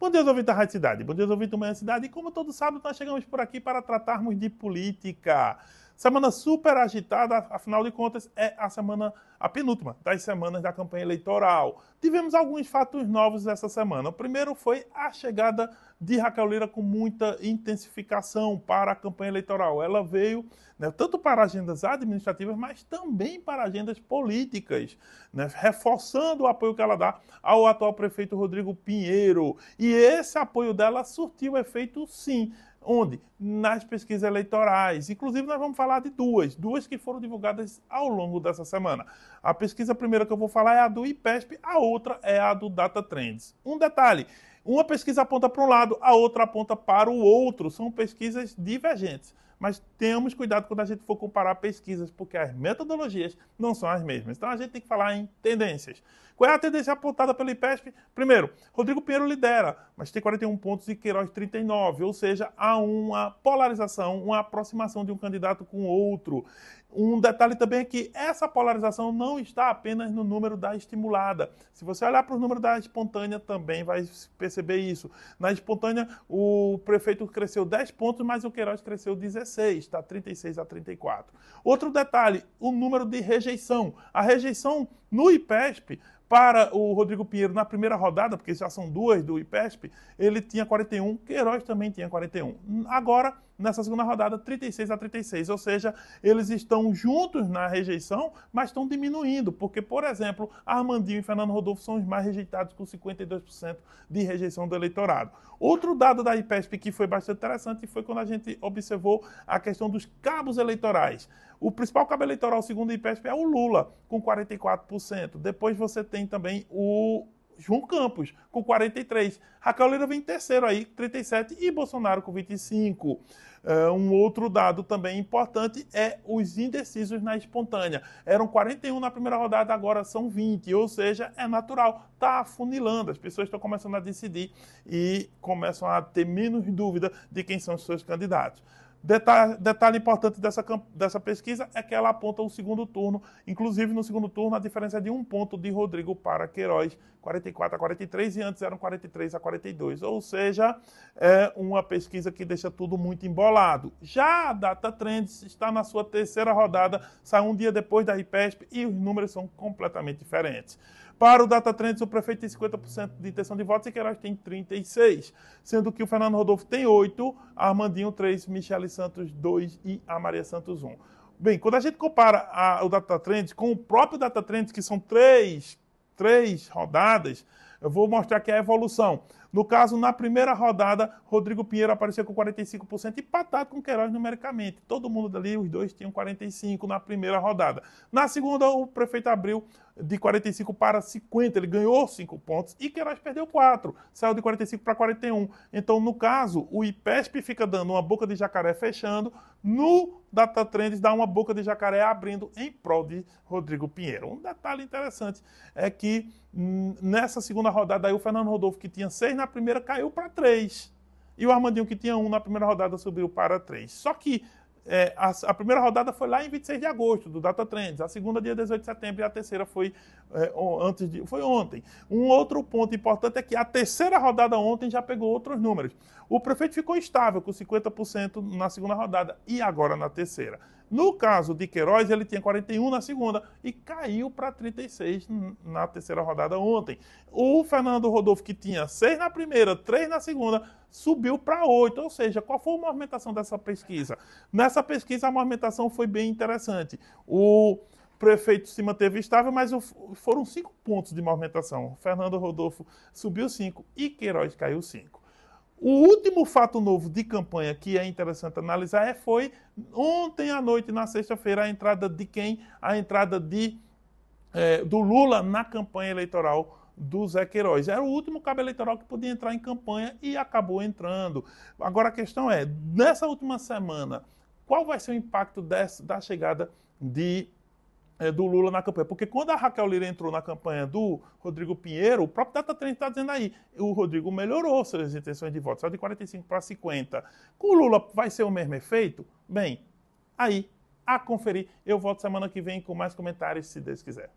Bom dia, ouvintes da Rádio Cidade. Bom dia, ouvintes do Manhã Cidade. E como todos sabem, nós chegamos por aqui para tratarmos de política. Semana super agitada, afinal de contas, é a penúltima das semanas da campanha eleitoral. Tivemos alguns fatos novos essa semana. O primeiro foi a chegada de Raquel Lira com muita intensificação para a campanha eleitoral. Ela veio, tanto para agendas administrativas, mas também para agendas políticas, reforçando o apoio que ela dá ao atual prefeito Rodrigo Pinheiro. E esse apoio dela surtiu efeito, sim. Onde? Nas pesquisas eleitorais. Inclusive, nós vamos falar de duas que foram divulgadas ao longo dessa semana. A pesquisa primeira que eu vou falar é a do IPESP, a outra é a do Datatrends. Um detalhe, uma pesquisa aponta para um lado, a outra aponta para o outro. São pesquisas divergentes. Mas tenhamos cuidado quando a gente for comparar pesquisas, porque as metodologias não são as mesmas. Então a gente tem que falar em tendências. Qual é a tendência apontada pelo IPESP? Primeiro, Rodrigo Pinheiro lidera, mas tem 41 pontos e Queiroz 39, ou seja, há uma polarização, uma aproximação de um candidato com o outro. Um detalhe também é que essa polarização não está apenas no número da estimulada. Se você olhar para o número da espontânea, também vai perceber isso. Na espontânea, o prefeito cresceu 10 pontos, mas o Queiroz cresceu 16, está 36 a 34. Outro detalhe, o número de rejeição. A rejeição no IPESP para o Rodrigo Pinheiro na primeira rodada, porque já são duas do IPESP, ele tinha 41, Queiroz também tinha 41. Agora, nessa segunda rodada, 36 a 36, ou seja, eles estão juntos na rejeição, mas estão diminuindo, porque, por exemplo, Armandinho e Fernando Rodolfo são os mais rejeitados, com 52% de rejeição do eleitorado. Outro dado da IPESP que foi bastante interessante foi quando a gente observou a questão dos cabos eleitorais. O principal cabo eleitoral, segundo a IPESP, é o Lula, com 44%. Depois você tem também o João Campos, com 43%. Raquel Lira vem em terceiro aí, 37%, e Bolsonaro com 25%. Um outro dado também importante é os indecisos na espontânea. Eram 41 na primeira rodada, agora são 20, ou seja, é natural, está afunilando, as pessoas estão começando a decidir e começam a ter menos dúvida de quem são os seus candidatos. Detalhe importante dessa pesquisa é que ela aponta o segundo turno. Inclusive, no segundo turno, a diferença é de 1 ponto de Rodrigo para Queiroz, 44 a 43, e antes eram 43 a 42. Ou seja, é uma pesquisa que deixa tudo muito embolado. Já a Datatrends está na sua terceira rodada, sai um dia depois da IPESP e os números são completamente diferentes. Para o Datatrends, o prefeito tem 50% de intenção de votos e Queiroz tem 36%, sendo que o Fernando Rodolfo tem 8%, Armandinho 3%, Michele Santos 2% e a Maria Santos 1%. Bem, quando a gente compara o Datatrends com o próprio Datatrends, que são três rodadas, eu vou mostrar aqui a evolução. No caso, na primeira rodada, Rodrigo Pinheiro apareceu com 45%, empatado com Queiroz numericamente. Todo mundo dali, os dois tinham 45% na primeira rodada. Na segunda, o prefeito abriu de 45 para 50, ele ganhou 5 pontos e Queiroz perdeu 4, saiu de 45 para 41. Então, no caso, o IPESP fica dando uma boca de jacaré fechando, no Datatrends dá uma boca de jacaré abrindo em prol de Rodrigo Pinheiro. Um detalhe interessante é que nessa segunda rodada aí o Fernando Rodolfo, que tinha 6 na primeira, caiu para 3. E o Armandinho, que tinha 1 na primeira rodada, subiu para 3. Só que a primeira rodada foi lá em 26 de agosto, do Datatrends. A segunda, dia 18 de setembro, e a terceira foi ontem. Um outro ponto importante é que a terceira rodada ontem já pegou outros números. O prefeito ficou estável, com 50% na segunda rodada, e agora na terceira. No caso de Queiroz, ele tinha 41 na segunda e caiu para 36 na terceira rodada ontem. O Fernando Rodolfo, que tinha 6 na primeira, 3 na segunda, subiu para 8. Ou seja, qual foi a movimentação dessa pesquisa? Nessa pesquisa, a movimentação foi bem interessante. O prefeito se manteve estável, mas foram 5 pontos de movimentação. Fernando Rodolfo subiu 5 e Queiroz caiu 5. O último fato novo de campanha que é interessante analisar foi ontem à noite, na sexta-feira, a entrada de quem? A entrada do Lula na campanha eleitoral do Zé Queiroz. Era o último cabo eleitoral que podia entrar em campanha e acabou entrando. Agora a questão é, nessa última semana, qual vai ser o impacto da chegada do Lula na campanha? Porque quando a Raquel Lira entrou na campanha do Rodrigo Pinheiro, o próprio Datatrends está dizendo aí, o Rodrigo melhorou suas intenções de voto, saiu de 45 para 50. Com o Lula vai ser o mesmo efeito? Bem, aí, a conferir. Eu volto semana que vem com mais comentários, se Deus quiser.